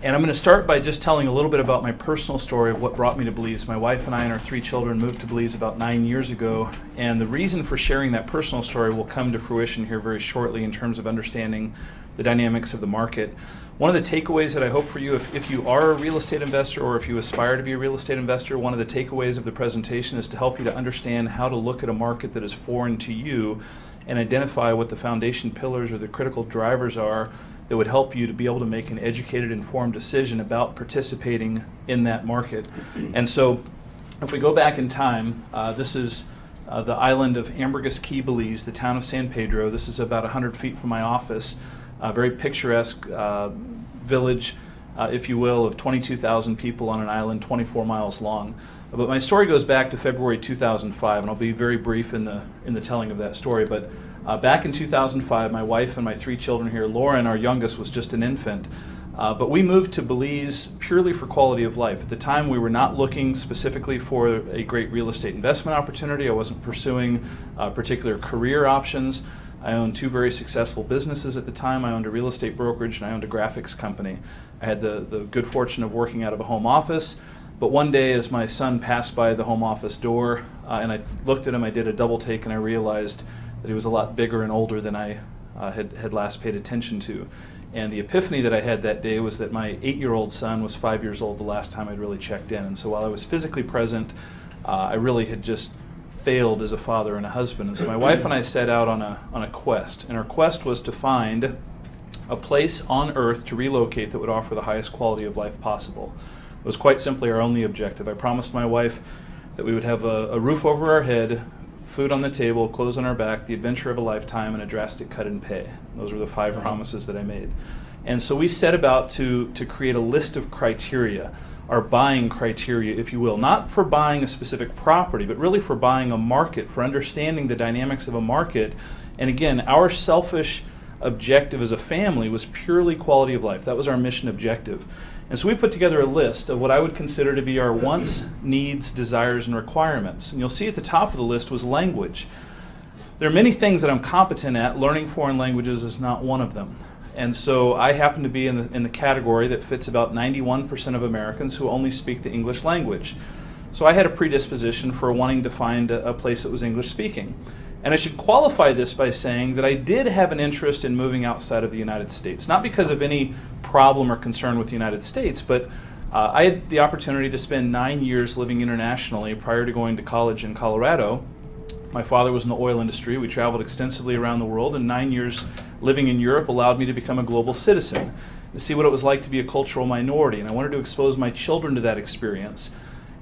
And I'm going to start by just telling a little bit about my personal story of what brought me to Belize. My wife and I and our 3 children moved to Belize about 9 years ago, and the reason for sharing that personal story will come to fruition here very shortly in terms of understanding the dynamics of the market. One of the takeaways that I hope for you, if you are a real estate investor or if you aspire to be a real estate investor, one of the takeaways of the presentation is to help you to understand how to look at a market that is foreign to you and identify what the foundation pillars or the critical drivers are that would help you to be able to make an educated, informed decision about participating in that market. And so if we go back in time, this is the island of Ambergris Caye, Belize, the town of San Pedro. This is about 100 feet from my office, a very picturesque village, if you will, of 22,000 people on an island 24 miles long. But my story goes back to February 2005, and I'll be very brief in the telling of that story. But back in 2005, my wife and my 3 children here, Lauren, our youngest, was just an infant. But we moved to Belize purely for quality of life. At the time, we were not looking specifically for a great real estate investment opportunity. I wasn't pursuing particular career options. I owned 2 very successful businesses at the time. I owned a real estate brokerage and I owned a graphics company. I had the good fortune of working out of a home office. But one day as my son passed by the home office door and I looked at him, I did a double take and I realized that he was a lot bigger and older than I had last paid attention to. And the epiphany that I had that day was that my 8-year-old son was 5 years old the last time I'd really checked in. And so while I was physically present, I really had just failed as a father and a husband. And so my wife and I set out on a quest. And our quest was to find a place on earth to relocate that would offer the highest quality of life possible. It was quite simply our only objective. I promised my wife that we would have a roof over our head, food on the table, clothes on our back, the adventure of a lifetime, and a drastic cut in pay. Those were the 5 promises that I made. And so we set about to create a list of criteria, our buying criteria, if you will, not for buying a specific property, but really for buying a market, for understanding the dynamics of a market. And again, our selfish objective as a family was purely quality of life. That was our mission objective. And so we put together a list of what I would consider to be our wants, needs, desires, and requirements. And you'll see at the top of the list was language. There are many things that I'm competent at. Learning foreign languages is not one of them. And so I happen to be in the category that fits about 91% of Americans who only speak the English language. So I had a predisposition for wanting to find a place that was English speaking. And I should qualify this by saying that I did have an interest in moving outside of the United States, not because of any problem or concern with the United States, but I had the opportunity to spend 9 years living internationally prior to going to college in Colorado. My father was in the oil industry. We traveled extensively around the world, and 9 years living in Europe allowed me to become a global citizen, to see what it was like to be a cultural minority, and I wanted to expose my children to that experience.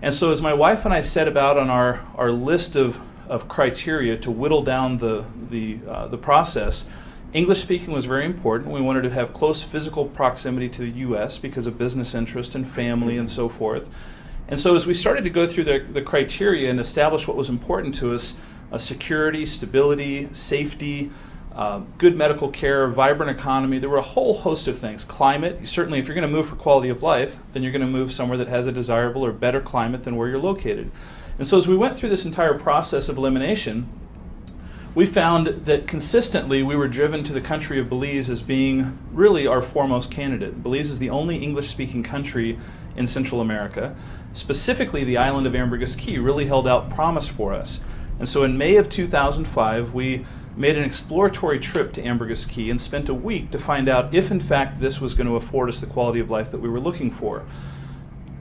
And so as my wife and I set about on our list of criteria to whittle down the process, English speaking was very important. We wanted to have close physical proximity to the U.S. because of business interest and family and so forth. And so as we started to go through the criteria and establish what was important to us, security, stability, safety, good medical care, vibrant economy, there were a whole host of things. Climate, certainly if you're going to move for quality of life, then you're going to move somewhere that has a desirable or better climate than where you're located. And so as we went through this entire process of elimination, we found that consistently we were driven to the country of Belize as being really our foremost candidate. Belize is the only English-speaking country in Central America. Specifically, the island of Ambergris Caye really held out promise for us. And so in May of 2005, we made an exploratory trip to Ambergris Caye and spent a week to find out if in fact this was going to afford us the quality of life that we were looking for.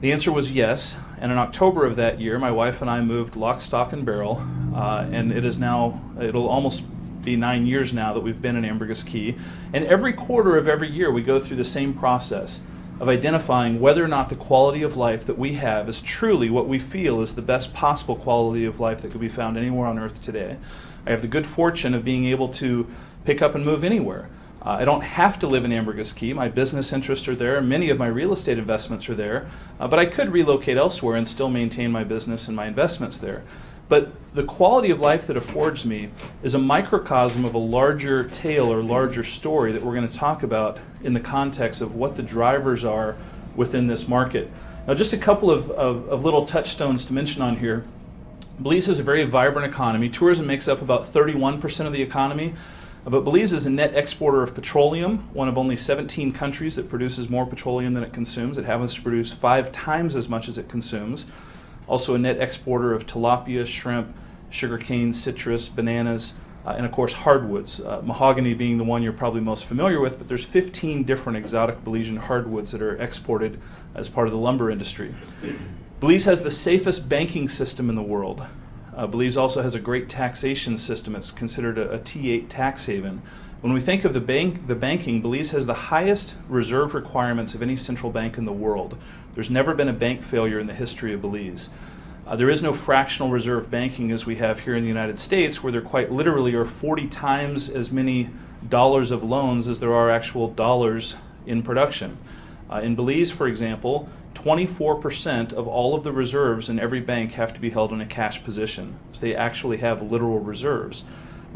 The answer was yes, and in October of that year, my wife and I moved lock, stock, and barrel, and it'll almost be 9 years now that we've been in Ambergris Caye, and every quarter of every year we go through the same process of identifying whether or not the quality of life that we have is truly what we feel is the best possible quality of life that could be found anywhere on earth today. I have the good fortune of being able to pick up and move anywhere. I don't have to live in Ambergris Caye. My business interests are there. Many of my real estate investments are there. But I could relocate elsewhere and still maintain my business and my investments there. But the quality of life that affords me is a microcosm of a larger tale or larger story that we're going to talk about in the context of what the drivers are within this market. Now, just a couple of little touchstones to mention on here. Belize is a very vibrant economy. Tourism makes up about 31% of the economy. But Belize is a net exporter of petroleum, one of only 17 countries that produces more petroleum than it consumes. It happens to produce 5 times as much as it consumes. Also a net exporter of tilapia, shrimp, sugarcane, citrus, bananas, and of course hardwoods. Mahogany being the one you're probably most familiar with, but there's 15 different exotic Belizean hardwoods that are exported as part of the lumber industry. Belize has the safest banking system in the world. Belize also has a great taxation system. It's considered a T8 tax haven. When we think of the banking, Belize has the highest reserve requirements of any central bank in the world. There's never been a bank failure in the history of Belize. There is no fractional reserve banking as we have here in the United States, where there quite literally are 40 times as many dollars of loans as there are actual dollars in production. In Belize, for example, 24% of all of the reserves in every bank have to be held in a cash position. So they actually have literal reserves.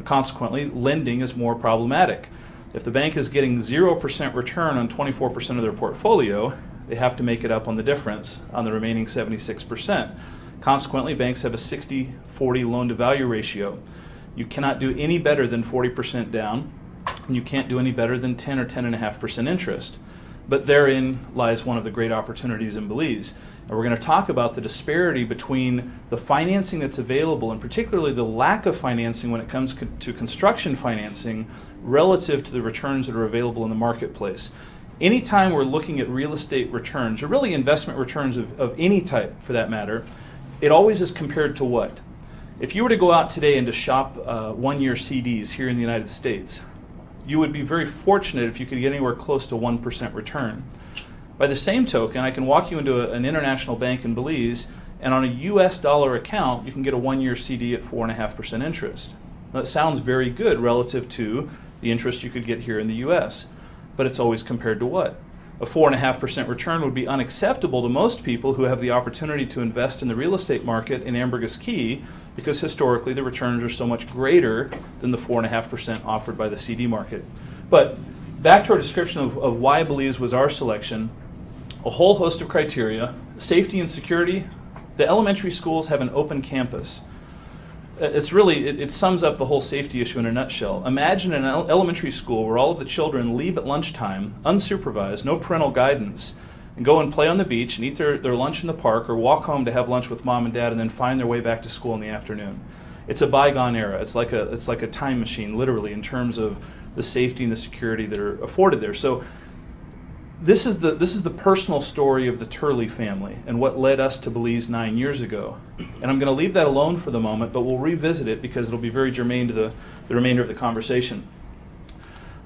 Consequently, lending is more problematic. If the bank is getting 0% return on 24% of their portfolio, they have to make it up on the difference on the remaining 76%. Consequently, banks have a 60-40 loan-to-value ratio. You cannot do any better than 40% down, and you can't do any better than 10 or 10.5% interest. But therein lies one of the great opportunities in Belize. And we're going to talk about the disparity between the financing that's available, and particularly the lack of financing when it comes to construction financing relative to the returns that are available in the marketplace. Anytime we're looking at real estate returns, or really investment returns of any type for that matter, it always is compared to what? If you were to go out today and to shop one-year CDs here in the United States, you would be very fortunate if you could get anywhere close to 1% return. By the same token, I can walk you into an international bank in Belize, and on a US dollar account, you can get a one-year CD at 4.5% interest. Now, that sounds very good relative to the interest you could get here in the US, but it's always compared to what? A 4.5% return would be unacceptable to most people who have the opportunity to invest in the real estate market in Ambergris Caye, because historically the returns are so much greater than the 4.5% offered by the CD market. But back to our description of why Belize was our selection, a whole host of criteria. Safety and security. The elementary schools have an open campus. It sums up the whole safety issue in a nutshell. Imagine an elementary school where all of the children leave at lunchtime, unsupervised, no parental guidance, and go and play on the beach and eat their lunch in the park, or walk home to have lunch with mom and dad, and then find their way back to school in the afternoon. It's a bygone era. It's like a time machine, literally, in terms of the safety and the security that are afforded there. So this is the personal story of the Turley family and what led us to Belize 9 years ago. And I'm going to leave that alone for the moment, but we'll revisit it because it'll be very germane to the remainder of the conversation.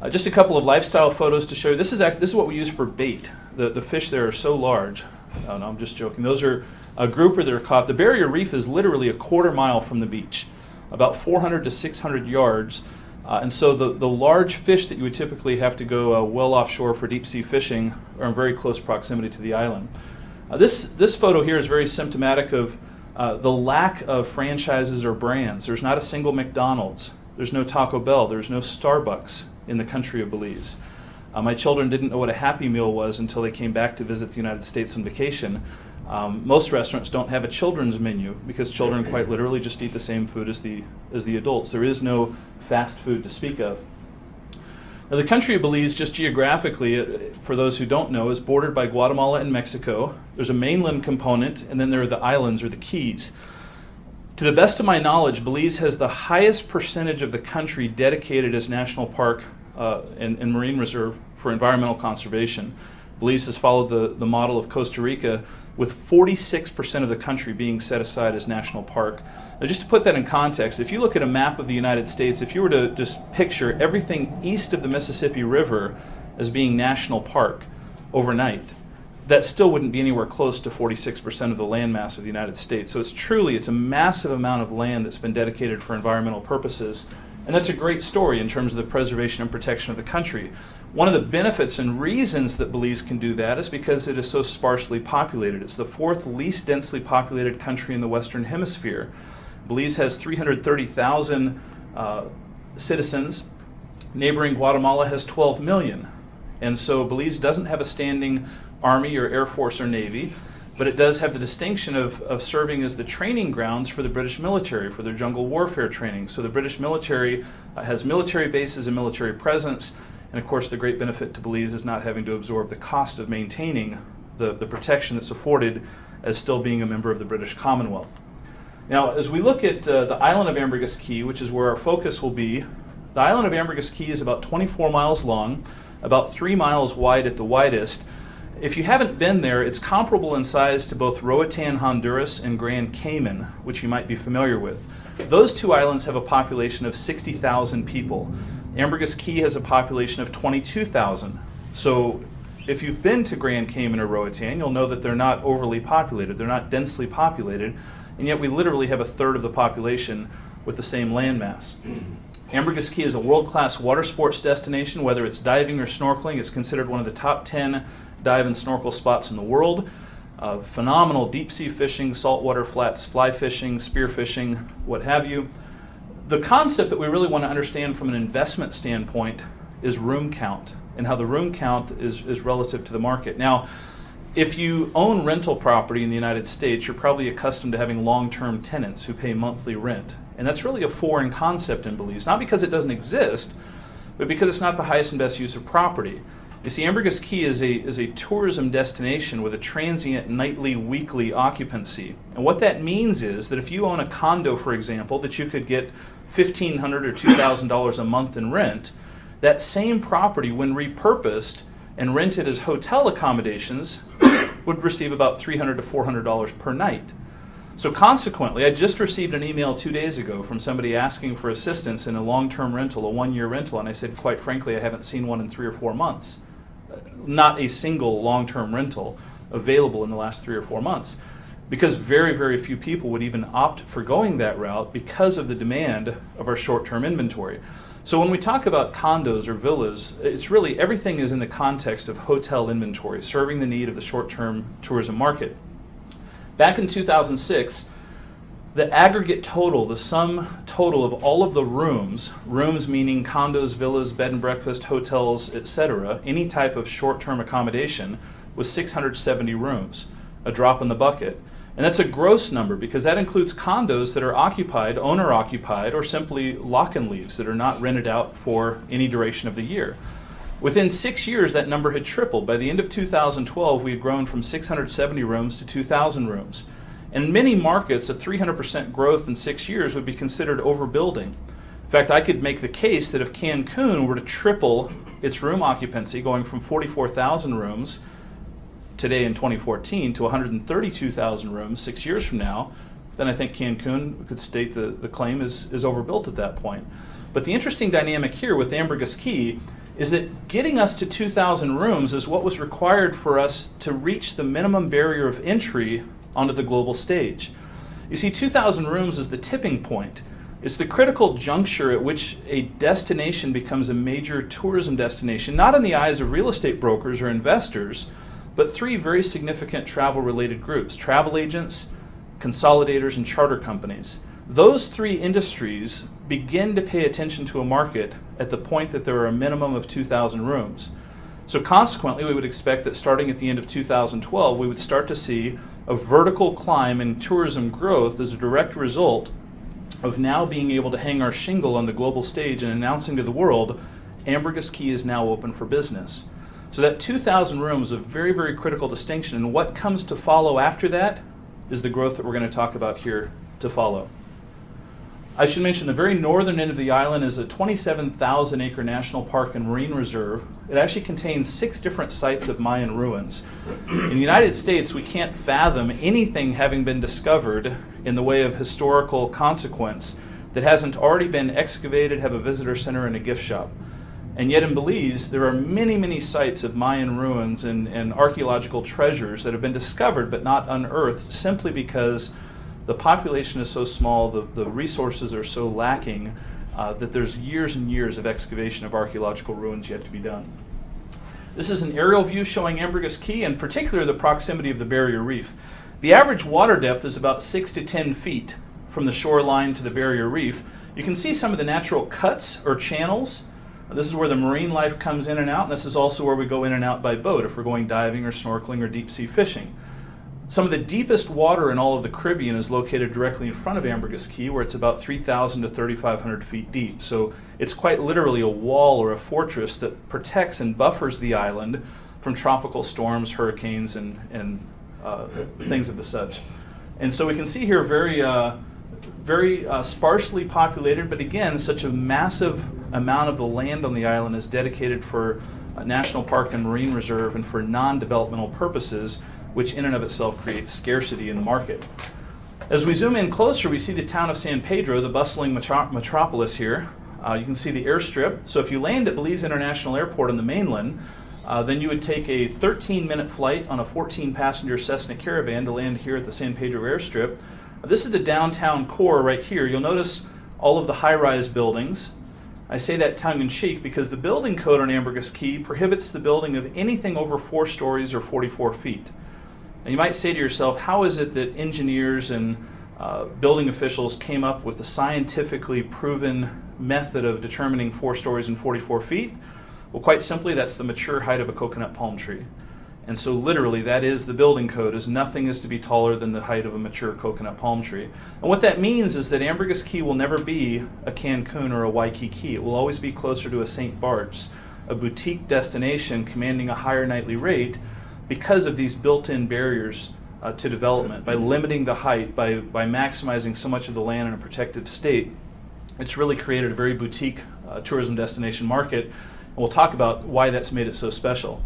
Just a couple of lifestyle photos to show you. This is what we use for bait. The fish there are so large. Oh, no, I'm just joking. Those are a grouper that are caught. The barrier reef is literally a quarter mile from the beach, about 400 to 600 yards. And so the large fish that you would typically have to go well offshore for deep sea fishing are in very close proximity to the island. This photo here is very symptomatic of the lack of franchises or brands. There's not a single McDonald's. There's no Taco Bell. There's no Starbucks in the country of Belize. My children didn't know what a Happy Meal was until they came back to visit the United States on vacation. Most restaurants don't have a children's menu because children quite literally just eat the same food as the adults. There is no fast food to speak of. Now, the country of Belize, just geographically, for those who don't know, is bordered by Guatemala and Mexico. There's a mainland component, and then there are the islands, or the keys. To the best of my knowledge, Belize has the highest percentage of the country dedicated as national park and marine reserve for environmental conservation. Belize has followed the model of Costa Rica, with 46% of the country being set aside as national park. Now, just to put that in context, if you look at a map of the United States, if you were to just picture everything east of the Mississippi River as being national park overnight, that still wouldn't be anywhere close to 46% of the landmass of the United States. So it's a massive amount of land that's been dedicated for environmental purposes. And that's a great story in terms of the preservation and protection of the country. One of the benefits and reasons that Belize can do that is because it is so sparsely populated. It's the fourth least densely populated country in the Western Hemisphere. Belize has 330,000 citizens. Neighboring Guatemala has 12 million. And so Belize doesn't have a standing Army or Air Force or Navy. but it does have the distinction of serving as the training grounds for the British military, for their jungle warfare training. So the British military has military bases and military presence, and of course the great benefit to Belize is not having to absorb the cost of maintaining the protection that's afforded as still being a member of the British Commonwealth. Now, as we look at the island of Ambergris Caye, which is where our focus will be, the island of Ambergris Caye is about 24 miles long, about 3 miles wide at the widest. If you haven't been there, it's comparable in size to both Roatan, Honduras, and Grand Cayman, which you might be familiar with. Those two islands have a population of 60,000 people. Ambergris Caye has a population of 22,000. So if you've been to Grand Cayman or Roatan, you'll know that they're not overly populated, they're not densely populated, and yet we literally have a third of the population with the same landmass. Ambergris Caye is a world-class water sports destination. Whether it's diving or snorkeling, it's considered one of the top 10 dive and snorkel spots in the world. Phenomenal deep-sea fishing, saltwater flats, fly fishing, spear fishing, what have you. The concept that we really want to understand from an investment standpoint is room count, and how the room count is relative to the market. Now, if you own rental property in the United States, you're probably accustomed to having long-term tenants who pay monthly rent. And that's really a foreign concept in Belize, not because it doesn't exist, but because it's not the highest and best use of property. You see, Ambergris Caye is a tourism destination with a transient nightly, weekly occupancy. And what that means is that if you own a condo, for example, that you could get $1,500 or $2,000 a month in rent, that same property, when repurposed and rented as hotel accommodations, would receive about $300 to $400 per night. So consequently, I just received an email 2 days ago from somebody asking for assistance in a long-term rental, a one-year rental, and I said, quite frankly, I haven't seen one in 3 or 4 months. Not a single long-term rental available in the last 3 or 4 months, because very, very few people would even opt for going that route because of the demand of our short-term inventory. So when we talk about condos or villas, it's really everything is in the context of hotel inventory, serving the need of the short-term tourism market. Back in 2006, the aggregate total, the sum total of all of the rooms meaning condos, villas, bed and breakfast, hotels, etc., any type of short-term accommodation, was 670 rooms, a drop in the bucket. And that's a gross number because that includes condos that are occupied, owner-occupied, or simply lock-in leaves that are not rented out for any duration of the year. Within 6 years, that number had tripled. By the end of 2012, we had grown from 670 rooms to 2,000 rooms. In many markets, a 300% growth in 6 years would be considered overbuilding. In fact, I could make the case that if Cancun were to triple its room occupancy, going from 44,000 rooms today in 2014 to 132,000 rooms 6 years from now, then I think Cancun, we could state the claim is overbuilt at that point. But the interesting dynamic here with Ambergris Caye is that getting us to 2,000 rooms is what was required for us to reach the minimum barrier of entry onto the global stage. You see, 2,000 rooms is the tipping point. It's the critical juncture at which a destination becomes a major tourism destination, not in the eyes of real estate brokers or investors, but 3 very significant travel-related groups: travel agents, consolidators, and charter companies. Those 3 industries begin to pay attention to a market at the point that there are a minimum of 2,000 rooms. So consequently, we would expect that starting at the end of 2012, we would start to see a vertical climb in tourism growth as a direct result of now being able to hang our shingle on the global stage and announcing to the world, Ambergris Caye is now open for business. So that 2,000 rooms is a very, very critical distinction, and what comes to follow after that is the growth that we're going to talk about here to follow. I should mention the very northern end of the island is a 27,000 acre national park and marine reserve. It actually contains 6 different sites of Mayan ruins. In the United States, we can't fathom anything having been discovered in the way of historical consequence that hasn't already been excavated, have a visitor center, and a gift shop. And yet in Belize, there are many, many sites of Mayan ruins and archaeological treasures that have been discovered but not unearthed simply because the population is so small, the resources are so lacking that there's years and years of excavation of archaeological ruins yet to be done. This is an aerial view showing Ambergris Caye, and particularly the proximity of the barrier reef. The average water depth is about 6 to 10 feet from the shoreline to the barrier reef. You can see some of the natural cuts or channels. This is where the marine life comes in and out, and this is also where we go in and out by boat if we're going diving or snorkeling or deep sea fishing. Some of the deepest water in all of the Caribbean is located directly in front of Ambergris Caye, where it's about 3,000 to 3,500 feet deep. So it's quite literally a wall or a fortress that protects and buffers the island from tropical storms, hurricanes, and things of the such. And so we can see here very sparsely populated, but again, such a massive amount of the land on the island is dedicated for National Park and Marine Reserve and for non-developmental purposes, which in and of itself creates scarcity in the market. As we zoom in closer, we see the town of San Pedro, the bustling metropolis here. You can see the airstrip. So if you land at Belize International Airport on the mainland, then you would take a 13-minute flight on a 14-passenger Cessna Caravan to land here at the San Pedro airstrip. This is the downtown core right here. You'll notice all of the high-rise buildings. I say that tongue-in-cheek because the building code on Ambergris Caye prohibits the building of anything over 4 stories or 44 feet. And you might say to yourself, how is it that engineers and building officials came up with a scientifically proven method of determining 4 stories and 44 feet? Well, quite simply, that's the mature height of a coconut palm tree. And so literally, that is the building code, is nothing is to be taller than the height of a mature coconut palm tree. And what that means is that Ambergris Caye will never be a Cancun or a Waikiki. It will always be closer to a St. Bart's, a boutique destination commanding a higher nightly rate because of these built-in barriers to development. By limiting the height, by maximizing so much of the land in a protective state, it's really created a very boutique tourism destination market. And we'll talk about why that's made it so special.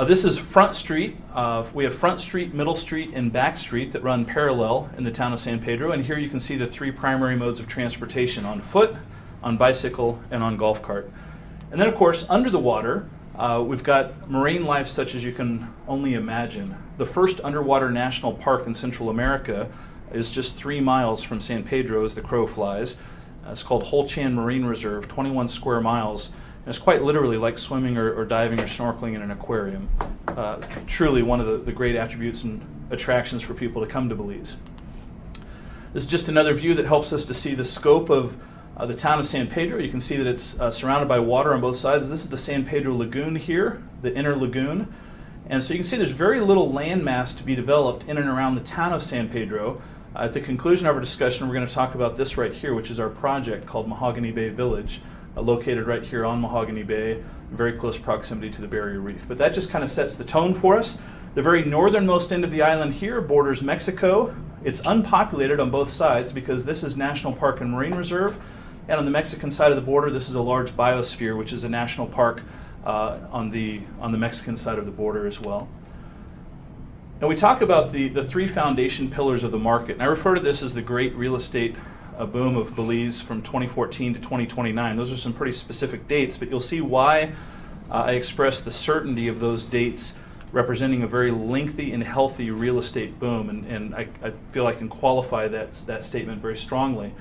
This is Front Street. We have Front Street, Middle Street, and Back Street that run parallel in the town of San Pedro. And here you can see the 3 primary modes of transportation: on foot, on bicycle, and on golf cart. And then, of course, under the water, we've got marine life such as you can only imagine. The first underwater national park in Central America is just 3 miles from San Pedro as the crow flies. It's called Holchan Marine Reserve, 21 square miles. And it's quite literally like swimming or diving or snorkeling in an aquarium. Truly one of the great attributes and attractions for people to come to Belize. This is just another view that helps us to see the scope of the town of San Pedro. You can see that it's surrounded by water on both sides. This is the San Pedro Lagoon here, the inner lagoon. And so you can see there's very little land mass to be developed in and around the town of San Pedro. At the conclusion of our discussion, we're going to talk about this right here, which is our project called Mahogany Bay Village, located right here on Mahogany Bay, in very close proximity to the barrier reef. But that just kind of sets the tone for us. The very northernmost end of the island here borders Mexico. It's unpopulated on both sides because this is National Park and Marine Reserve. And on the Mexican side of the border, this is a large biosphere, which is a national park on the Mexican side of the border as well. Now we talk about the 3 foundation pillars of the market. And I refer to this as the great real estate boom of Belize from 2014 to 2029. Those are some pretty specific dates, but you'll see why I express the certainty of those dates representing a very lengthy and healthy real estate boom, and I feel I can qualify that statement very strongly.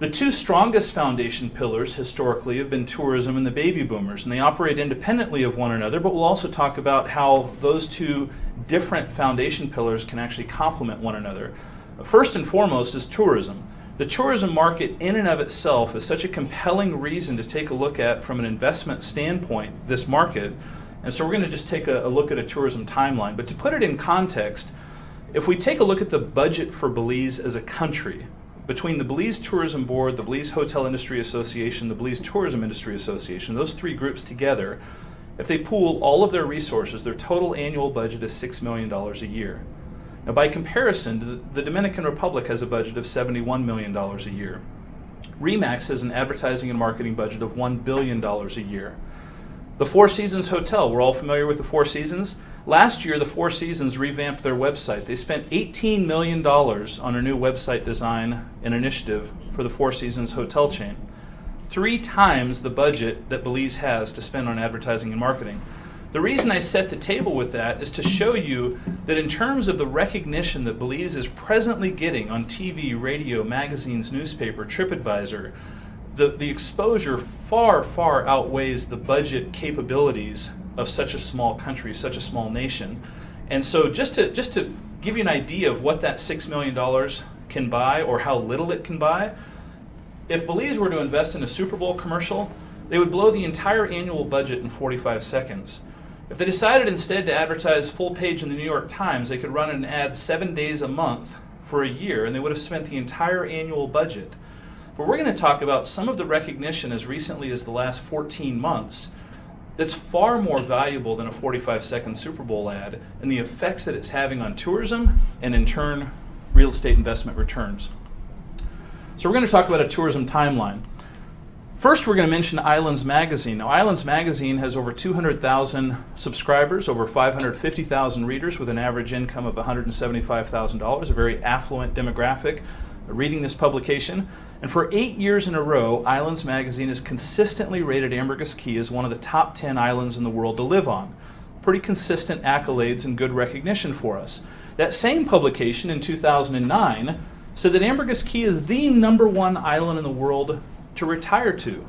The 2 strongest foundation pillars historically have been tourism and the baby boomers, and they operate independently of one another, but we'll also talk about how those 2 different foundation pillars can actually complement one another. First and foremost is tourism. The tourism market in and of itself is such a compelling reason to take a look at from an investment standpoint, this market. And so we're going to just take a look at a tourism timeline. But to put it in context, if we take a look at the budget for Belize as a country, between the Belize Tourism Board, the Belize Hotel Industry Association, the Belize Tourism Industry Association, those 3 groups together, if they pool all of their resources, their total annual budget is $6 million a year. Now, by comparison, the Dominican Republic has a budget of $71 million a year. RE/MAX has an advertising and marketing budget of $1 billion a year. The Four Seasons Hotel, we're all familiar with the Four Seasons. Last year, the Four Seasons revamped their website. They spent $18 million on a new website design and initiative for the Four Seasons hotel chain. 3 times the budget that Belize has to spend on advertising and marketing. The reason I set the table with that is to show you that in terms of the recognition that Belize is presently getting on TV, radio, magazines, newspaper, TripAdvisor, the exposure far, far outweighs the budget capabilities of such a small country, such a small nation. And so just to give you an idea of what that $6 million can buy or how little it can buy, if Belize were to invest in a Super Bowl commercial, they would blow the entire annual budget in 45 seconds. If they decided instead to advertise full page in the New York Times, they could run an ad 7 days a month for a year, and they would have spent the entire annual budget. But we're going to talk about some of the recognition as recently as the last 14 months that's far more valuable than a 45-second Super Bowl ad, and the effects that it's having on tourism and in turn real estate investment returns. So we're going to talk about a tourism timeline. First, we're going to mention Islands Magazine. Now, Islands Magazine has over 200,000 subscribers, over 550,000 readers with an average income of $175,000, a very affluent demographic reading this publication. And for 8 years in a row, Islands Magazine has consistently rated Ambergris Caye as one of the top 10 islands in the world to live on. Pretty consistent accolades and good recognition for us. That same publication in 2009 said that Ambergris Caye is the #1 island in the world to retire to.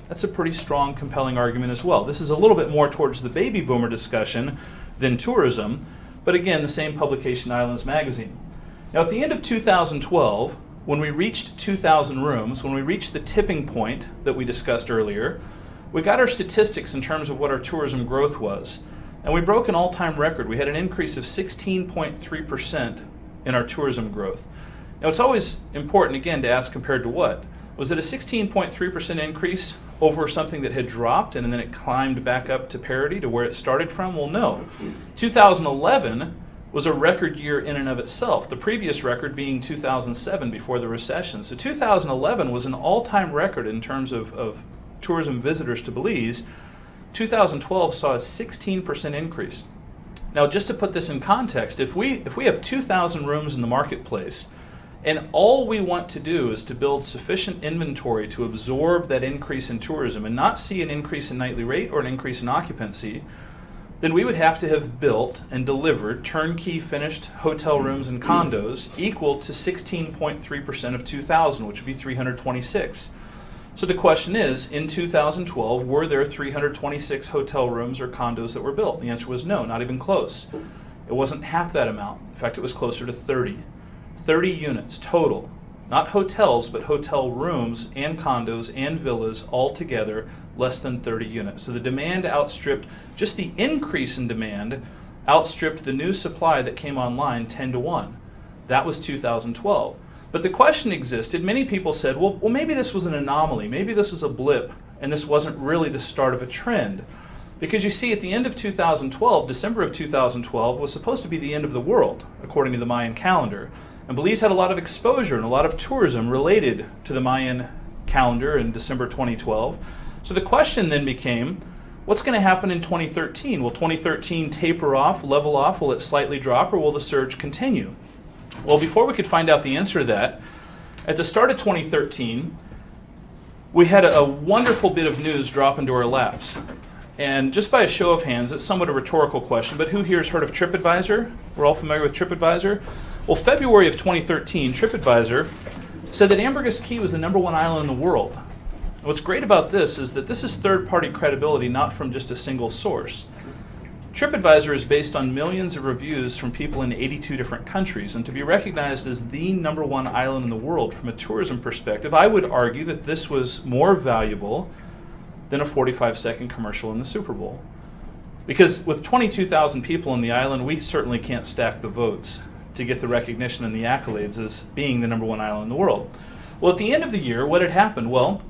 That's a pretty strong, compelling argument as well. This is a little bit more towards the baby boomer discussion than tourism, but again, the same publication, Islands Magazine. Now, at the end of 2012, when we reached 2,000 rooms, when we reached the tipping point that we discussed earlier, we got our statistics in terms of what our tourism growth was, and we broke an all-time record. We had an increase of 16.3% in our tourism growth. Now, it's always important, again, to ask compared to what? Was it a 16.3% increase over something that had dropped and then it climbed back up to parity to where it started from? Well, no. 2011 was a record year in and of itself, the previous record being 2007 before the recession. So 2011 was an all-time record in terms of tourism visitors to Belize. 2012 saw a 16% increase. Now, just to put this in context, if we have 2,000 rooms in the marketplace, and all we want to do is to build sufficient inventory to absorb that increase in tourism and not see an increase in nightly rate or an increase in occupancy, then we would have to have built and delivered turnkey finished hotel rooms and condos equal to 16.3% of 2,000, which would be 326. So the question is, in 2012, were there 326 hotel rooms or condos that were built? The answer was no, not even close. It wasn't half that amount. In fact, it was closer to 30. 30 units total, not hotels, but hotel rooms and condos and villas all together, less than 30 units. So the demand outstripped, just the increase in demand outstripped the new supply that came online 10-1. That was 2012. But the question existed, many people said, well, maybe this was an anomaly, maybe this was a blip, and this wasn't really the start of a trend. Because you see, at the end of 2012, December of 2012, was supposed to be the end of the world, according to the Mayan calendar. And Belize had a lot of exposure and a lot of tourism related to the Mayan calendar in December 2012. So the question then became, what's going to happen in 2013? Will 2013 taper off, level off? Will it slightly drop, or will the surge continue? Well, before we could find out the answer to that, at the start of 2013, we had a wonderful bit of news drop into our laps. And just by a show of hands, it's somewhat a rhetorical question, but who here has heard of TripAdvisor? We're all familiar with TripAdvisor? Well, February of 2013, TripAdvisor said that Ambergris Caye was the #1 island in the world. And what's great about this is that this is third-party credibility, not from just a single source. TripAdvisor is based on millions of reviews from people in 82 different countries, and to be recognized as the #1 island in the world from a tourism perspective, I would argue that this was more valuable than a 45-second commercial in the Super Bowl. Because with 22,000 people on the island, we certainly can't stack the votes to get the recognition and the accolades as being the #1 island in the world. Well, at the end of the year, what had happened? Well,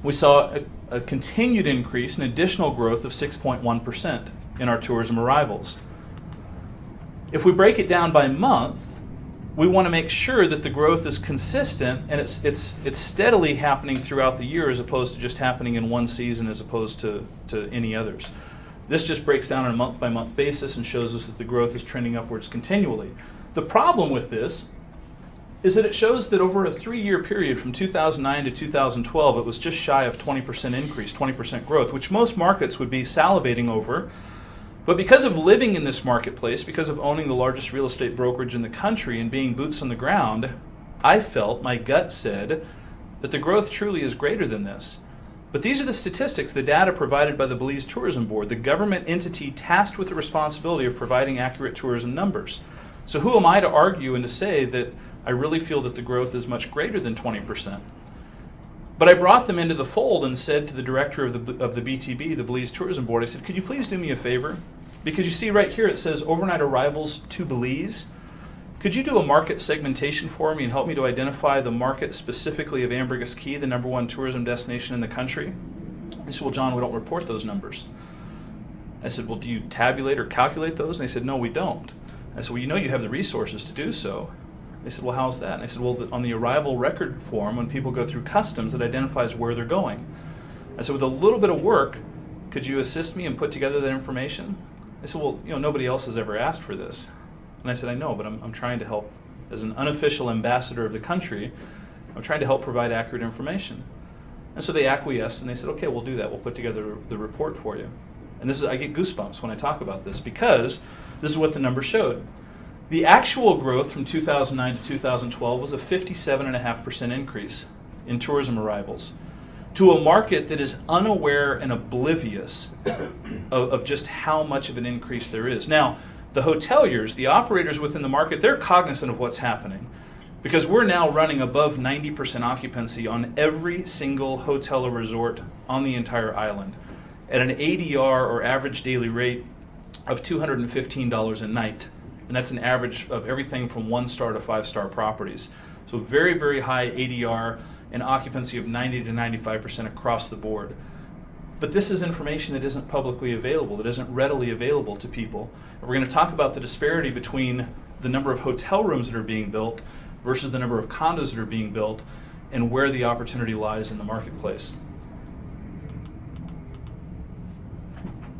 we saw a continued increase, an additional growth of 6.1% in our tourism arrivals. If we break it down by month, we want to make sure that the growth is consistent and it's steadily happening throughout the year as opposed to just happening in one season as opposed to any others. This just breaks down on a month-by-month basis and shows us that the growth is trending upwards continually. The problem with this is that it shows that over a 3-year period from 2009 to 2012, it was just shy of 20% increase, 20% growth, which most markets would be salivating over. But because of living in this marketplace, because of owning the largest real estate brokerage in the country and being boots on the ground, I felt, my gut said, that the growth truly is greater than this. But these are the statistics, the data provided by the Belize Tourism Board, the government entity tasked with the responsibility of providing accurate tourism numbers. So who am I to argue and to say that I really feel that the growth is much greater than 20%? But I brought them into the fold and said to the director of the BTB, the Belize Tourism Board, I said, could you please do me a favor? Because you see right here it says overnight arrivals to Belize. Could you do a market segmentation for me and help me to identify the market specifically of Ambergris Caye, the #1 tourism destination in the country? He said, well, John, we don't report those numbers. I said, well, do you tabulate or calculate those? And they said, no, we don't. I said, well, you know you have the resources to do so. They said, well, how's that? And I said, well, on the arrival record form, when people go through customs, it identifies where they're going. I said, with a little bit of work, could you assist me and put together that information? They said, well, nobody else has ever asked for this. And I said, I know, but I'm trying to help. As an unofficial ambassador of the country, I'm trying to help provide accurate information. And so they acquiesced and they said, okay, we'll do that. We'll put together the report for you. And I get goosebumps when I talk about this because this is what the numbers showed. The actual growth from 2009 to 2012 was a 57.5% increase in tourism arrivals to a market that is unaware and oblivious of just how much of an increase there is. Now, the hoteliers, the operators within the market, they're cognizant of what's happening because we're now running above 90% occupancy on every single hotel or resort on the entire island at an ADR or average daily rate of $215 a night. And that's an average of everything from 1-star to 5-star properties. So very, very high ADR and occupancy of 90 to 95% across the board. But this is information that isn't publicly available, that isn't readily available to people. And we're going to talk about the disparity between the number of hotel rooms that are being built versus the number of condos that are being built and where the opportunity lies in the marketplace.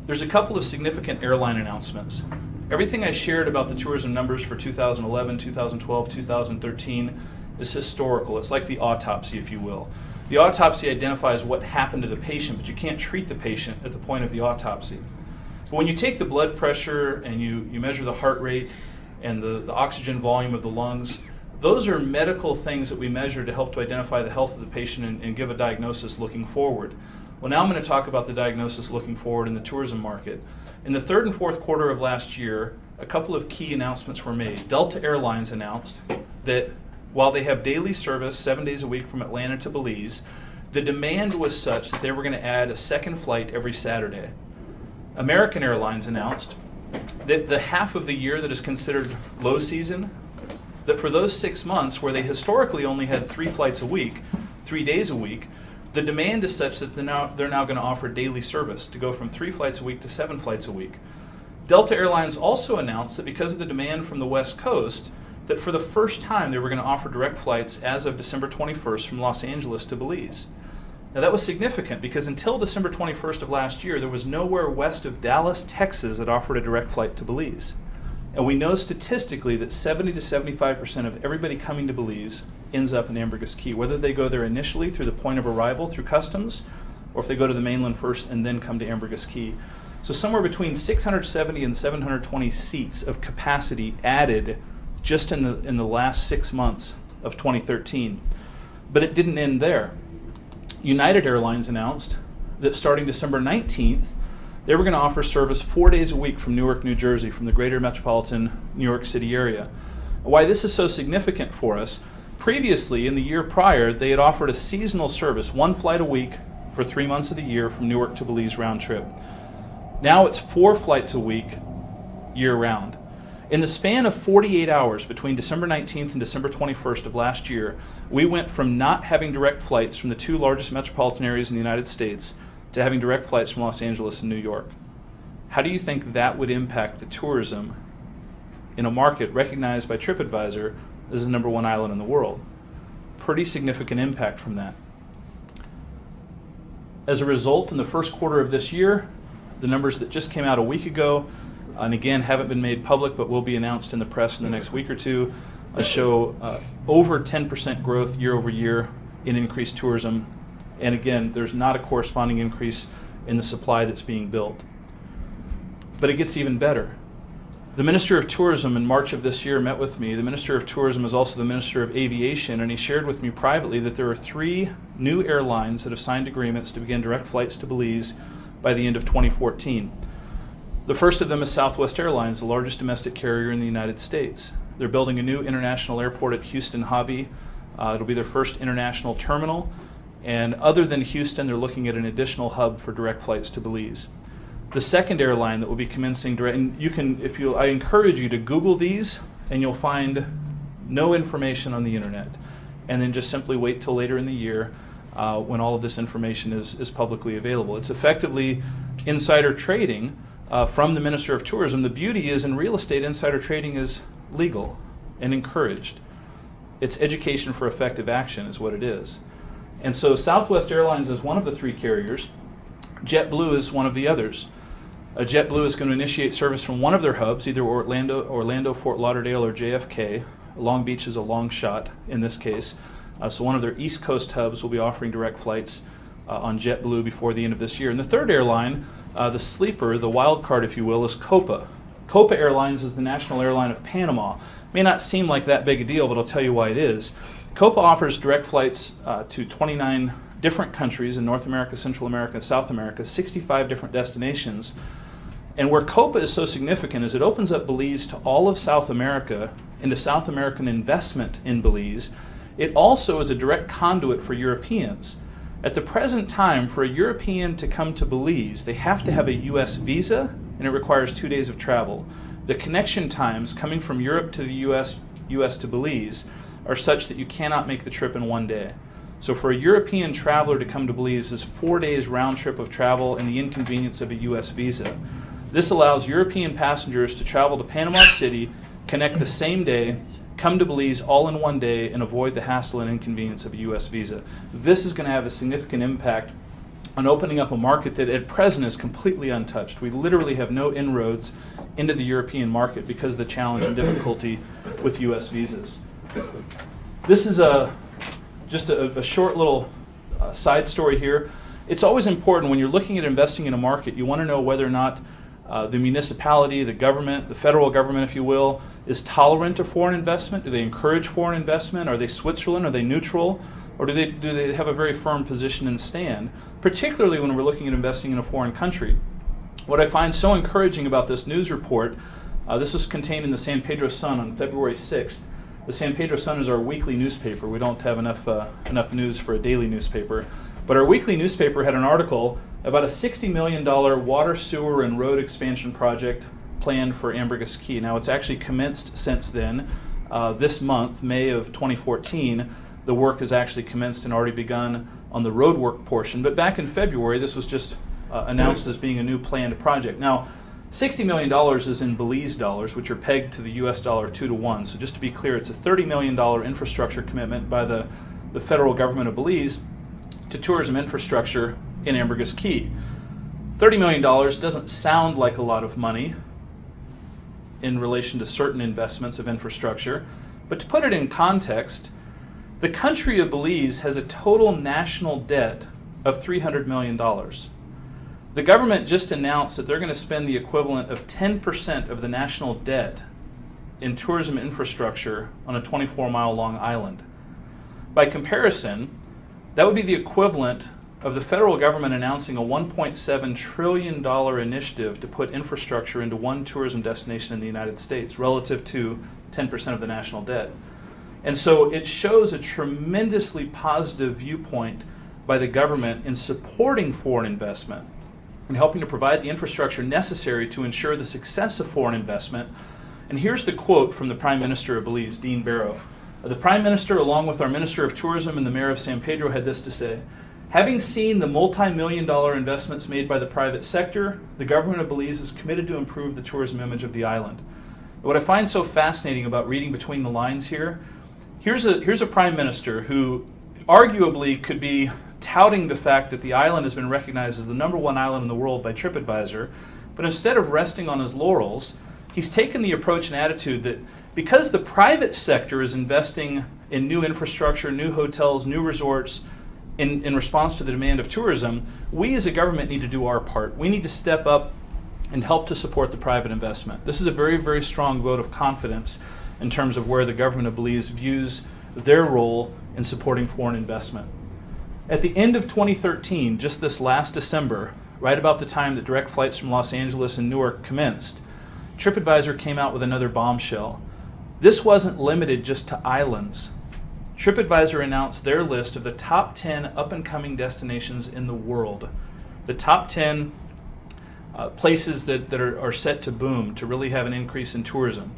There's a couple of significant airline announcements. Everything I shared about the tourism numbers for 2011, 2012, 2013 is historical. It's like the autopsy, if you will. The autopsy identifies what happened to the patient, but you can't treat the patient at the point of the autopsy. But when you take the blood pressure and you measure the heart rate and the oxygen volume of the lungs, those are medical things that we measure to help to identify the health of the patient and give a diagnosis looking forward. Well, now I'm going to talk about the diagnosis looking forward in the tourism market. In the third and fourth quarter of last year, a couple of key announcements were made. Delta Airlines announced that while they have daily service 7 days a week from Atlanta to Belize, the demand was such that they were going to add a second flight every Saturday. American Airlines announced that the half of the year that is considered low season, that for those 6 months where they historically only had 3 flights a week, 3 days a week, the demand is such that they're now going to offer daily service to go from 3 flights a week to 7 flights a week. Delta Airlines also announced that because of the demand from the West Coast, that for the first time they were going to offer direct flights as of December 21st from Los Angeles to Belize. Now that was significant because until December 21st of last year, there was nowhere west of Dallas, Texas that offered a direct flight to Belize. And we know statistically that 70 to 75% of everybody coming to Belize ends up in Ambergris Caye, whether they go there initially through the point of arrival through customs, or if they go to the mainland first and then come to Ambergris Caye. So somewhere between 670 and 720 seats of capacity added just in the last 6 months of 2013. But it didn't end there. United Airlines announced that starting December 19th, they were going to offer service 4 days a week from Newark, New Jersey, from the greater metropolitan New York City area. Why this is so significant for us, previously, in the year prior, they had offered a seasonal service, 1 flight a week for 3 months of the year from Newark to Belize round trip. Now it's 4 flights a week year round. In the span of 48 hours between December 19th and December 21st of last year, we went from not having direct flights from the 2 largest metropolitan areas in the United States to having direct flights from Los Angeles and New York. How do you think that would impact the tourism in a market recognized by TripAdvisor as the #1 island in the world? Pretty significant impact from that. As a result, in the first quarter of this year, the numbers that just came out a week ago, and again haven't been made public but will be announced in the press in the next week or two, show over 10% growth year over year in increased tourism. And again, there's not a corresponding increase in the supply that's being built. But it gets even better. The Minister of Tourism in March of this year met with me. The Minister of Tourism is also the Minister of Aviation, and he shared with me privately that there are 3 new airlines that have signed agreements to begin direct flights to Belize by the end of 2014. The first of them is Southwest Airlines, the largest domestic carrier in the United States. They're building a new international airport at Houston Hobby. It'll be their first international terminal. And other than Houston, they're looking at an additional hub for direct flights to Belize. The second airline that will be commencing direct, and you can, I encourage you to Google these, and you'll find no information on the internet. And then just simply wait till later in the year when all of this information is publicly available. It's effectively insider trading from the Minister of Tourism. The beauty is in real estate, insider trading is legal and encouraged. It's education for effective action is what it is. And so Southwest Airlines is one of the three carriers. JetBlue is one of the others. JetBlue is going to initiate service from one of their hubs, either Orlando, Fort Lauderdale, or JFK. Long Beach is a long shot in this case. So one of their East Coast hubs will be offering direct flights on JetBlue before the end of this year. And the third airline, the sleeper, the wild card, if you will, is Copa. Copa Airlines is the national airline of Panama. May not seem like that big a deal, but I'll tell you why it is. Copa offers direct flights to 29 different countries in North America, Central America, South America, 65 different destinations. And where Copa is so significant is it opens up Belize to all of South America and to South American investment in Belize. It also is a direct conduit for Europeans. At the present time, for a European to come to Belize, they have to have a U.S. visa, and it requires 2 days of travel. The connection times coming from Europe to the U.S. to Belize are such that you cannot make the trip in 1 day. So for a European traveler to come to Belize is 4 days round trip of travel and the inconvenience of a U.S. visa. This allows European passengers to travel to Panama City, connect the same day, come to Belize all in 1 day, and avoid the hassle and inconvenience of a U.S. visa. This is going to have a significant impact on opening up a market that at present is completely untouched. We literally have no inroads into the European market because of the challenge and difficulty with U.S. visas. This is just a short little side story here. It's always important when you're looking at investing in a market, you want to know whether or not the municipality, the government, the federal government, if you will, is tolerant of foreign investment. Do they encourage foreign investment? Are they Switzerland? Are they neutral? Or do they have a very firm position and stand, particularly when we're looking at investing in a foreign country? What I find so encouraging about this news report, this was contained in the San Pedro Sun on February 6th. The San Pedro Sun is our weekly newspaper. We don't have enough news for a daily newspaper. But our weekly newspaper had an article about a $60 million water, sewer, and road expansion project planned for Ambergris Caye. Now, it's actually commenced since then. This month, May of 2014, the work has actually commenced and already begun on the road work portion. But back in February, this was just announced as being a new planned project. Now, $60 million is in Belize dollars, which are pegged to the US dollar 2-to-1. So just to be clear, it's a $30 million infrastructure commitment by the federal government of Belize to tourism infrastructure in Ambergris Caye. $30 million doesn't sound like a lot of money in relation to certain investments of infrastructure, but to put it in context, the country of Belize has a total national debt of $300 million. The government just announced that they're going to spend the equivalent of 10% of the national debt in tourism infrastructure on a 24-mile long island. By comparison, that would be the equivalent of the federal government announcing a $1.7 trillion initiative to put infrastructure into one tourism destination in the United States relative to 10% of the national debt. And so it shows a tremendously positive viewpoint by the government in supporting foreign investment and helping to provide the infrastructure necessary to ensure the success of foreign investment. And here's the quote from the Prime Minister of Belize, Dean Barrow. The Prime Minister, along with our Minister of Tourism and the Mayor of San Pedro, had this to say: having seen the multi-million-dollar investments made by the private sector, the government of Belize is committed to improve the tourism image of the island. What I find so fascinating about reading between the lines here, here's a Prime Minister who arguably could be touting the fact that the island has been recognized as the #1 island in the world by TripAdvisor, but instead of resting on his laurels, he's taken the approach and attitude that because the private sector is investing in new infrastructure, new hotels, new resorts, in response to the demand of tourism, we as a government need to do our part. We need to step up and help to support the private investment. This is a very, very strong vote of confidence in terms of where the government of Belize views their role in supporting foreign investment. At the end of 2013, just this last December, right about the time that direct flights from Los Angeles and Newark commenced, TripAdvisor came out with another bombshell. This wasn't limited just to islands. TripAdvisor announced their list of the top 10 up-and-coming destinations in the world. The top 10 places that are set to boom, to really have an increase in tourism.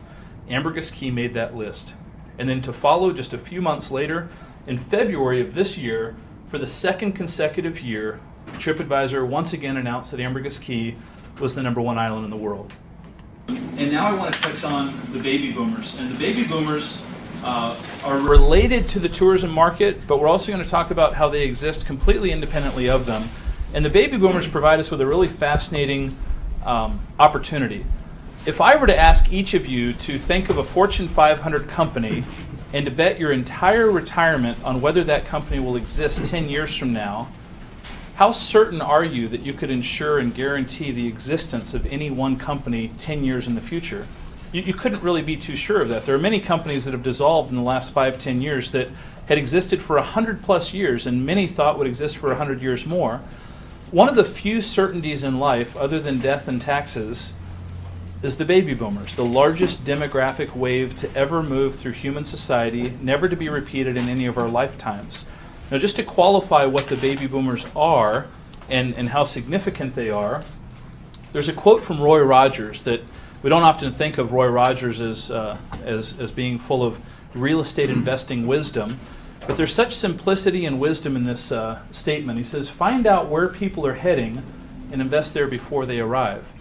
Ambergris Caye made that list. And then to follow just a few months later, in February of this year, for the second consecutive year, TripAdvisor once again announced that Ambergris Caye was the #1 island in the world. And now I want to touch on the baby boomers. And the baby boomers are related to the tourism market, but we're also going to talk about how they exist completely independently of them. And the baby boomers provide us with a really fascinating opportunity. If I were to ask each of you to think of a Fortune 500 company and to bet your entire retirement on whether that company will exist 10 years from now, how certain are you that you could ensure and guarantee the existence of any one company 10 years in the future? You couldn't really be too sure of that. There are many companies that have dissolved in the last 5-10 years that had existed for 100+ years, and many thought would exist for 100 years more. One of the few certainties in life, other than death and taxes, is the baby boomers, the largest demographic wave to ever move through human society, never to be repeated in any of our lifetimes. Now, just to qualify what the baby boomers are and how significant they are, there's a quote from Roy Rogers that we don't often think of Roy Rogers as being full of real estate investing wisdom, but there's such simplicity and wisdom in this statement. He says, find out where people are heading and invest there before they arrive.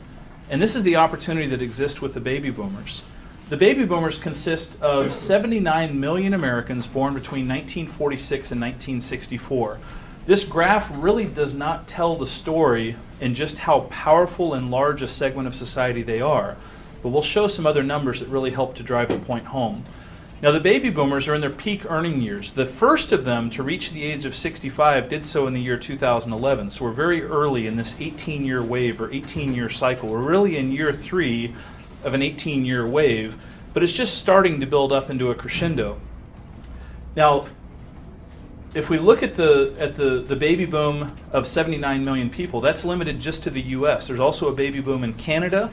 And this is the opportunity that exists with the baby boomers. The baby boomers consist of 79 million Americans born between 1946 and 1964. This graph really does not tell the story in just how powerful and large a segment of society they are, but we'll show some other numbers that really help to drive the point home. Now, the baby boomers are in their peak earning years. The first of them to reach the age of 65 did so in the year 2011, so we're very early in this 18-year wave or 18-year cycle. We're really in year 3 of an 18-year wave, but it's just starting to build up into a crescendo. Now, if we look at the baby boom of 79 million people, that's limited just to the US. There's also a baby boom in Canada,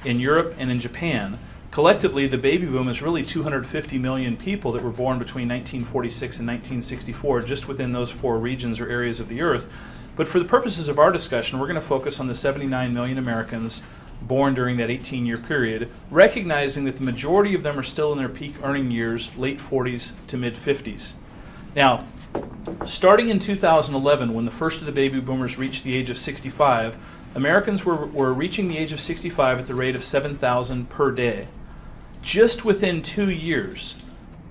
in Europe, and in Japan. Collectively, the baby boom is really 250 million people that were born between 1946 and 1964, just within those 4 regions or areas of the earth. But for the purposes of our discussion, we're going to focus on the 79 million Americans born during that 18-year period, recognizing that the majority of them are still in their peak earning years, late 40s to mid 50s. Now, starting in 2011, when the first of the baby boomers reached the age of 65, Americans were reaching the age of 65 at the rate of 7,000 per day. Just within 2 years,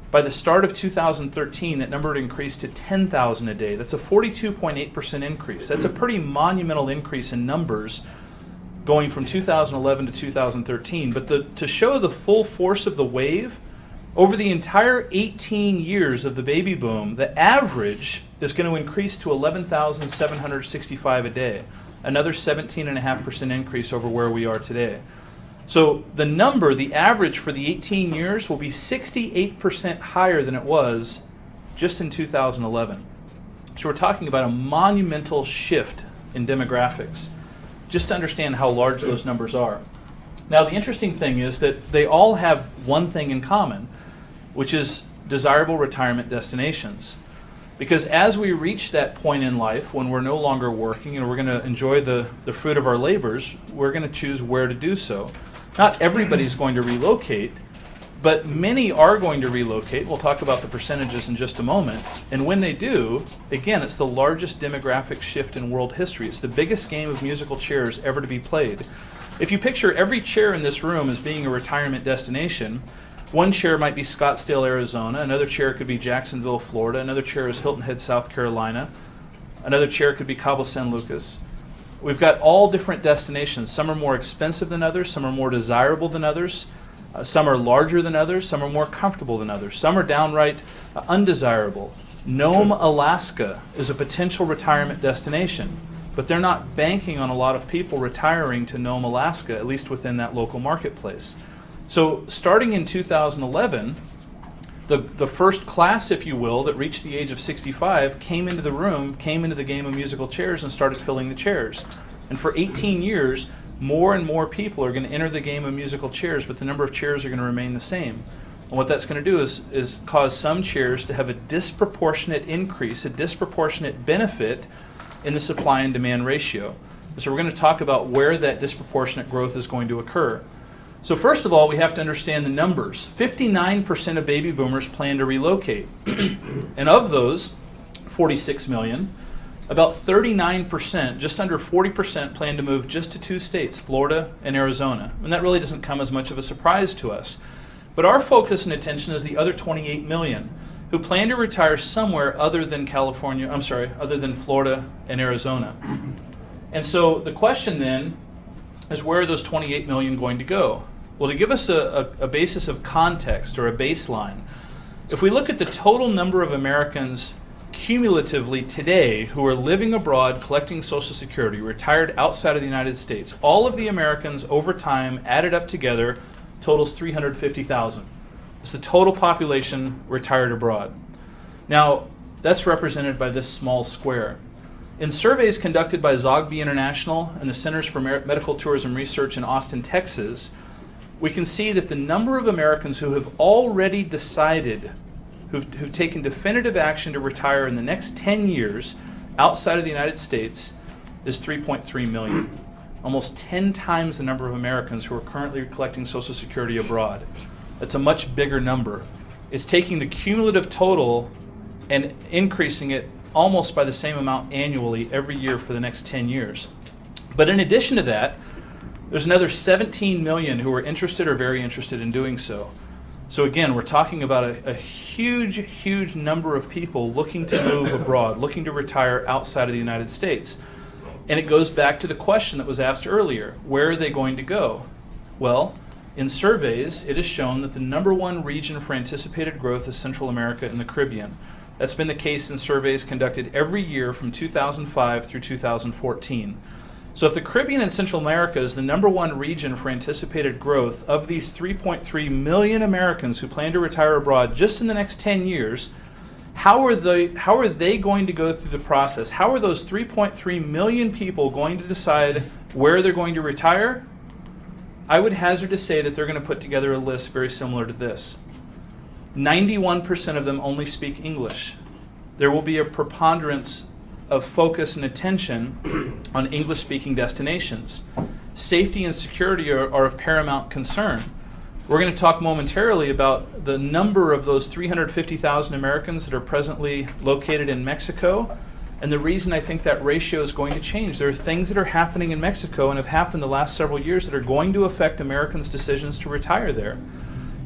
by the start of 2013, that number had increased to 10,000 a day. That's a 42.8% increase. That's a pretty monumental increase in numbers going from 2011 to 2013. But to show the full force of the wave, over the entire 18 years of the baby boom, the average is going to increase to 11,765 a day, another 17.5% increase over where we are today. So the number, the average for the 18 years will be 68% higher than it was just in 2011. So we're talking about a monumental shift in demographics, just to understand how large those numbers are. Now, the interesting thing is that they all have one thing in common, which is desirable retirement destinations. Because as we reach that point in life when we're no longer working and we're going to enjoy the fruit of our labors, we're going to choose where to do so. Not everybody's going to relocate, but many are going to relocate. We'll talk about the percentages in just a moment. And when they do, again, it's the largest demographic shift in world history. It's the biggest game of musical chairs ever to be played. If you picture every chair in this room as being a retirement destination, one chair might be Scottsdale, Arizona. Another chair could be Jacksonville, Florida. Another chair is Hilton Head, South Carolina. Another chair could be Cabo San Lucas. We've got all different destinations. Some are more expensive than others. Some are more desirable than others. Some are larger than others. Some are more comfortable than others. Some are downright undesirable. Nome, Alaska is a potential retirement destination, but they're not banking on a lot of people retiring to Nome, Alaska, at least within that local marketplace. So starting in 2011, the first class, if you will, that reached the age of 65 came into the room, came into the game of musical chairs and started filling the chairs. And for 18 years, more and more people are going to enter the game of musical chairs, but the number of chairs are going to remain the same. And what that's going to do is cause some chairs to have a disproportionate increase, a disproportionate benefit in the supply and demand ratio. So we're going to talk about where that disproportionate growth is going to occur. So first of all, we have to understand the numbers. 59% of baby boomers plan to relocate. And of those, 46 million, about 39%, just under 40%, plan to move just to 2 states, Florida and Arizona. And that really doesn't come as much of a surprise to us. But our focus and attention is the other 28 million who plan to retire somewhere other than other than Florida and Arizona. And so the question then is, where are those 28 million going to go? Well, to give us a basis of context or a baseline, if we look at the total number of Americans cumulatively today who are living abroad collecting Social Security, retired outside of the United States, all of the Americans over time added up together totals 350,000. It's the total population retired abroad. Now, that's represented by this small square. In surveys conducted by Zogby International and the Centers for Medical Tourism Research in Austin, Texas, we can see that the number of Americans who have already decided, who've taken definitive action to retire in the next 10 years outside of the United States is 3.3 million. Almost 10 times the number of Americans who are currently collecting Social Security abroad. That's a much bigger number. It's taking the cumulative total and increasing it almost by the same amount annually every year for the next 10 years. But in addition to that, there's another 17 million who are interested or very interested in doing so. So again, we're talking about a huge, huge number of people looking to move abroad, looking to retire outside of the United States. And it goes back to the question that was asked earlier, where are they going to go? Well, in surveys, it is shown that the number one region for anticipated growth is Central America and the Caribbean. That's been the case in surveys conducted every year from 2005 through 2014. So if the Caribbean and Central America is the number one region for anticipated growth of these 3.3 million Americans who plan to retire abroad just in the next 10 years, how are they going to go through the process? How are those 3.3 million people going to decide where they're going to retire? I would hazard to say that they're going to put together a list very similar to this. 91% of them only speak English. There will be a preponderance of focus and attention on English-speaking destinations. Safety and security are of paramount concern. We're going to talk momentarily about the number of those 350,000 Americans that are presently located in Mexico, and the reason I think that ratio is going to change. There are things that are happening in Mexico and have happened the last several years that are going to affect Americans' decisions to retire there.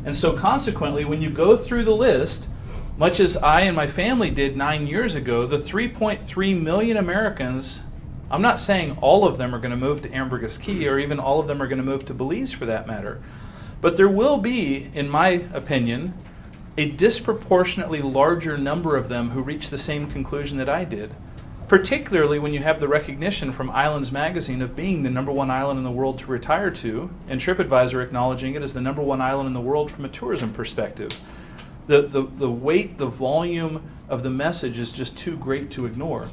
And so consequently, when you go through the list, much as I and my family did 9 years ago, the 3.3 million Americans, I'm not saying all of them are going to move to Ambergris Caye or even all of them are going to move to Belize for that matter. But there will be, in my opinion, a disproportionately larger number of them who reach the same conclusion that I did, particularly when you have the recognition from Islands Magazine of being the number one island in the world to retire to, and TripAdvisor acknowledging it as the number one island in the world from a tourism perspective. The weight, the volume of the message is just too great to ignore.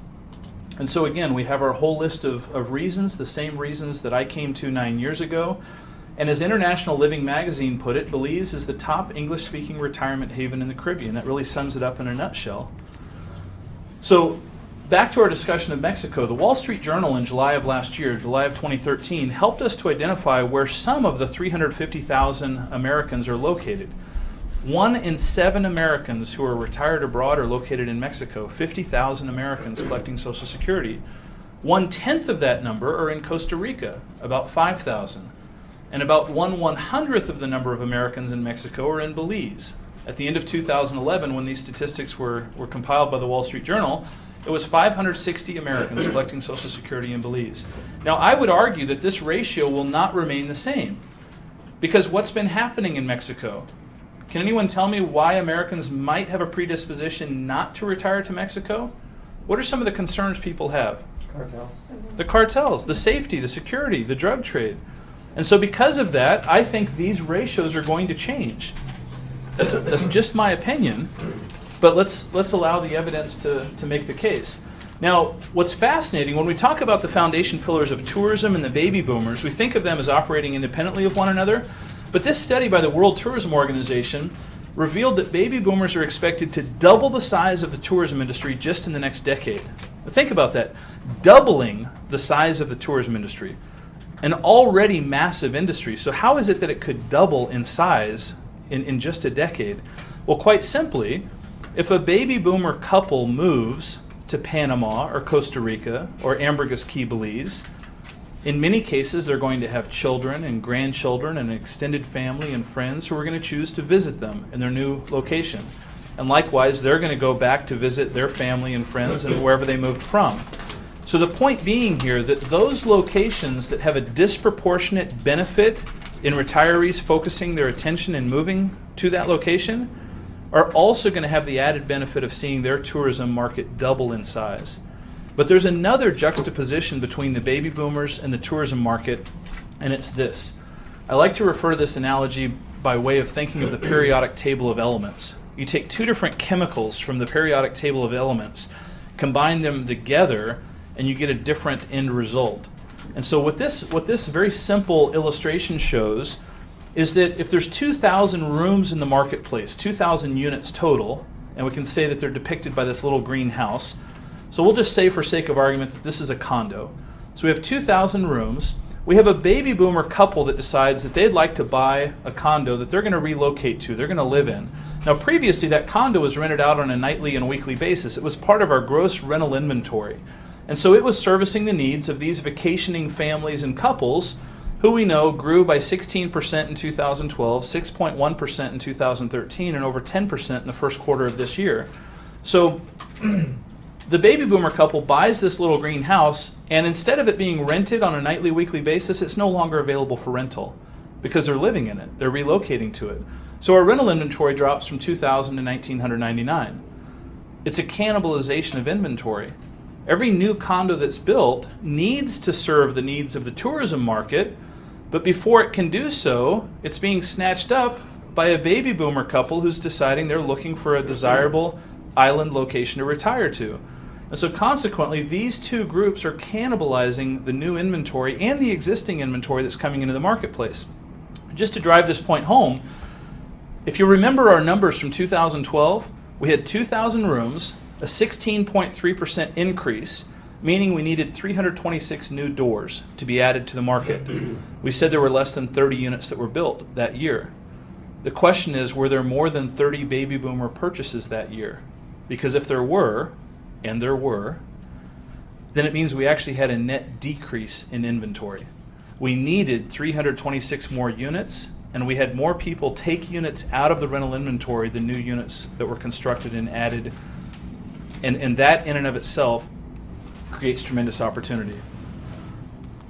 And so again, we have our whole list of reasons, the same reasons that I came to 9 years ago. And as International Living Magazine put it, Belize is the top English-speaking retirement haven in the Caribbean. That really sums it up in a nutshell. So back to our discussion of Mexico. The Wall Street Journal in July of last year, July of 2013, helped us to identify where some of the 350,000 Americans are located. 1 in 7 Americans who are retired abroad are located in Mexico. 50,000 Americans collecting Social Security. 1/10 of that number are in Costa Rica, about 5,000. And about 1/100th of the number of Americans in Mexico are in Belize. At the end of 2011, when these statistics were compiled by the Wall Street Journal, it was 560 Americans collecting Social Security in Belize. Now, I would argue that this ratio will not remain the same, because what's been happening in Mexico? Can anyone tell me why Americans might have a predisposition not to retire to Mexico? What are some of the concerns people have? Cartels. The cartels, the safety, the security, the drug trade. And so because of that, I think these ratios are going to change. That's just my opinion, but let's allow the evidence to make the case. Now, what's fascinating, when we talk about the foundation pillars of tourism and the baby boomers, we think of them as operating independently of one another. But this study by the World Tourism Organization revealed that baby boomers are expected to double the size of the tourism industry just in the next decade. Think about that, doubling the size of the tourism industry, an already massive industry. So how is it that it could double in size in just a decade? Well, quite simply, if a baby boomer couple moves to Panama or Costa Rica or Ambergris Caye, Belize, in many cases, they're going to have children and grandchildren and an extended family and friends who are going to choose to visit them in their new location. And likewise, they're going to go back to visit their family and friends and wherever they moved from. So the point being here that those locations that have a disproportionate benefit in retirees focusing their attention and moving to that location are also going to have the added benefit of seeing their tourism market double in size. But there's another juxtaposition between the baby boomers and the tourism market, and it's this. I like to refer to this analogy by way of thinking of the periodic table of elements. You take two different chemicals from the periodic table of elements, combine them together, and you get a different end result. And so what this very simple illustration shows is that if there's 2,000 rooms in the marketplace, 2,000 units total, and we can say that they're depicted by this little green house. So we'll just say for sake of argument that this is a condo. So we have 2,000 rooms. We have a baby boomer couple that decides that they'd like to buy a condo that they're going to relocate to, they're going to live in. Now previously that condo was rented out on a nightly and weekly basis. It was part of our gross rental inventory. And so it was servicing the needs of these vacationing families and couples who we know grew by 16% in 2012, 6.1% in 2013, and over 10% in the first quarter of this year. So the baby boomer couple buys this little green house, and instead of it being rented on a nightly, weekly basis, it's no longer available for rental because they're living in it. They're relocating to it. So our rental inventory drops from 2,000 to 1,999. It's a cannibalization of inventory. Every new condo that's built needs to serve the needs of the tourism market, but before it can do so, it's being snatched up by a baby boomer couple who's deciding they're looking for a desirable island location to retire to. And so consequently, these two groups are cannibalizing the new inventory and the existing inventory that's coming into the marketplace. Just to drive this point home, if you remember our numbers from 2012, we had 2,000 rooms, a 16.3% increase, meaning we needed 326 new doors to be added to the market. We said there were less than 30 units that were built that year. The question is, were there more than 30 baby boomer purchases that year? Because if there were, and there were, then it means we actually had a net decrease in inventory. We needed 326 more units, and we had more people take units out of the rental inventory than new units that were constructed and added. And that in and of itself creates tremendous opportunity.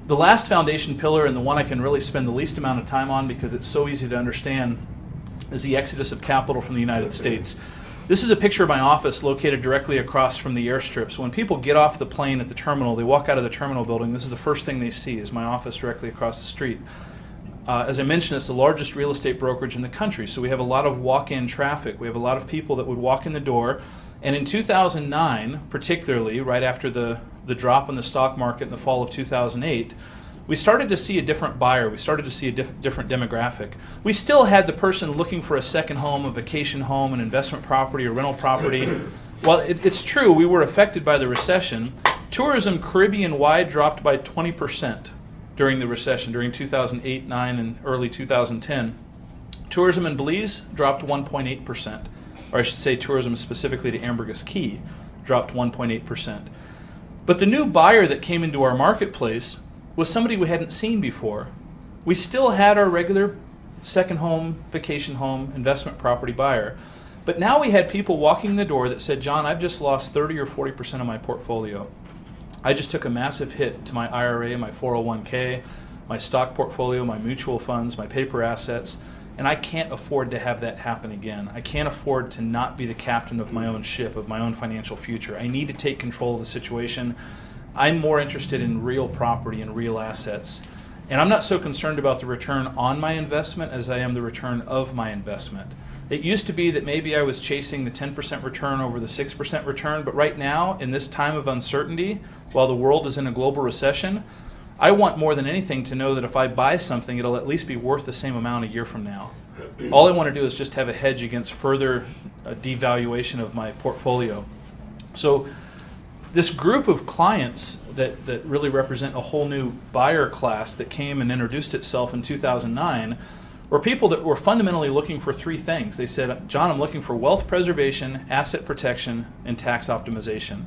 The last foundation pillar, and the one I can really spend the least amount of time on because it's so easy to understand, is the exodus of capital from the United States. This is a picture of my office located directly across from the airstrip. So when people get off the plane at the terminal, they walk out of the terminal building, this is the first thing they see is my office directly across the street. As I mentioned, it's the largest real estate brokerage in the country, so we have a lot of walk-in traffic. We have a lot of people that would walk in the door. And in 2009, particularly, right after the drop in the stock market in the fall of 2008, we started to see a different buyer. We started to see a different demographic. We still had the person looking for a second home, a vacation home, an investment property, a rental property. While it's true we were affected by the recession, tourism Caribbean-wide dropped by 20% during the recession, during 2008, 9, and early 2010. Tourism in Belize dropped 1.8%. Or I should say tourism specifically to Ambergris Caye dropped 1.8%. But the new buyer that came into our marketplace was somebody we hadn't seen before. We still had our regular second home, vacation home, investment property buyer. But now we had people walking in the door that said, John, I've just lost 30 or 40% of my portfolio. I just took a massive hit to my IRA, my 401k, my stock portfolio, my mutual funds, my paper assets, and I can't afford to have that happen again. I can't afford to not be the captain of my own ship, of my own financial future. I need to take control of the situation. I'm more interested in real property and real assets. And I'm not so concerned about the return on my investment as I am the return of my investment. It used to be that maybe I was chasing the 10% return over the 6% return, but right now, in this time of uncertainty, while the world is in a global recession, I want more than anything to know that if I buy something, it'll at least be worth the same amount a year from now. All I want to do is just have a hedge against further devaluation of my portfolio. So this group of clients that really represent a whole new buyer class that came and introduced itself in 2009 were people that were fundamentally looking for three things. They said, John, I'm looking for wealth preservation, asset protection, and tax optimization.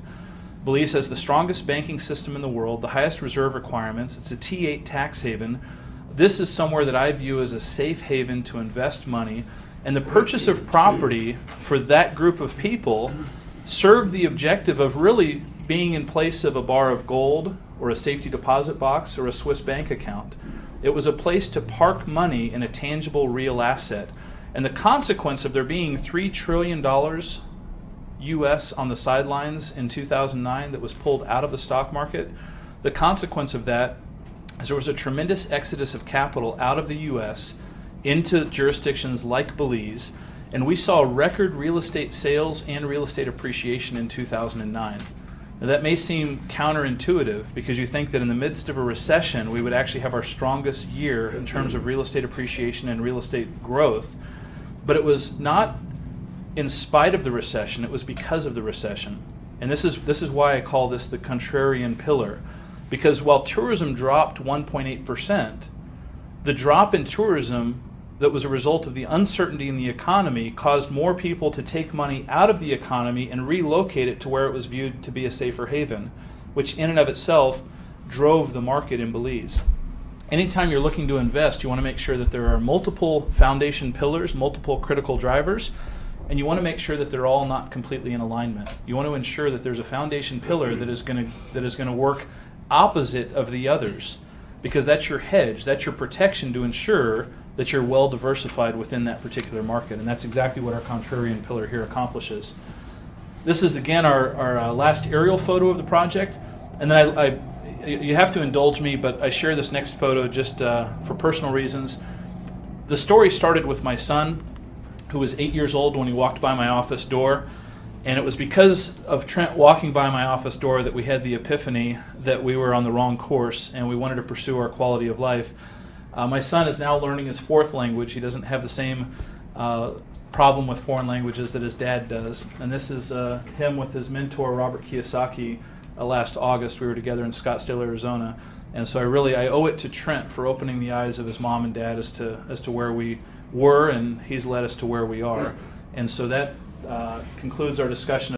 Belize has the strongest banking system in the world, the highest reserve requirements. It's a T8 tax haven. This is somewhere that I view as a safe haven to invest money. And the purchase of property for that group of people served the objective of really being in place of a bar of gold or a safety deposit box or a Swiss bank account. It was a place to park money in a tangible, real asset. And the consequence of there being $3 trillion US on the sidelines in 2009 that was pulled out of the stock market, the consequence of that is there was a tremendous exodus of capital out of the US into jurisdictions like Belize, and we saw record real estate sales and real estate appreciation in 2009. Now, that may seem counterintuitive because you think that in the midst of a recession we would actually have our strongest year in terms of real estate appreciation and real estate growth, but it was not in spite of the recession, it was because of the recession. And this is why I call this the contrarian pillar, because while tourism dropped 1.8%, the drop in tourism that was a result of the uncertainty in the economy caused more people to take money out of the economy and relocate it to where it was viewed to be a safer haven, which in and of itself drove the market in Belize. Anytime you're looking to invest, you want to make sure that there are multiple foundation pillars, multiple critical drivers, and you want to make sure that they're all not completely in alignment. You want to ensure that there's a foundation pillar that is going to work opposite of the others, because that's your hedge, that's your protection to ensure that you're well diversified within that particular market, and that's exactly what our contrarian pillar here accomplishes. This is again our last aerial photo of the project, and then you have to indulge me, but I share this next photo just for personal reasons. The story started with my son, who was 8 years old when he walked by my office door, and it was because of Trent walking by my office door that we had the epiphany that we were on the wrong course and we wanted to pursue our quality of life. My son is now learning his fourth language. He doesn't have the same problem with foreign languages that his dad does. And this is him with his mentor, Robert Kiyosaki. Last August, we were together in Scottsdale, Arizona. And so I owe it to Trent for opening the eyes of his mom and dad as to where we were, and he's led us to where we are. And so that concludes our discussion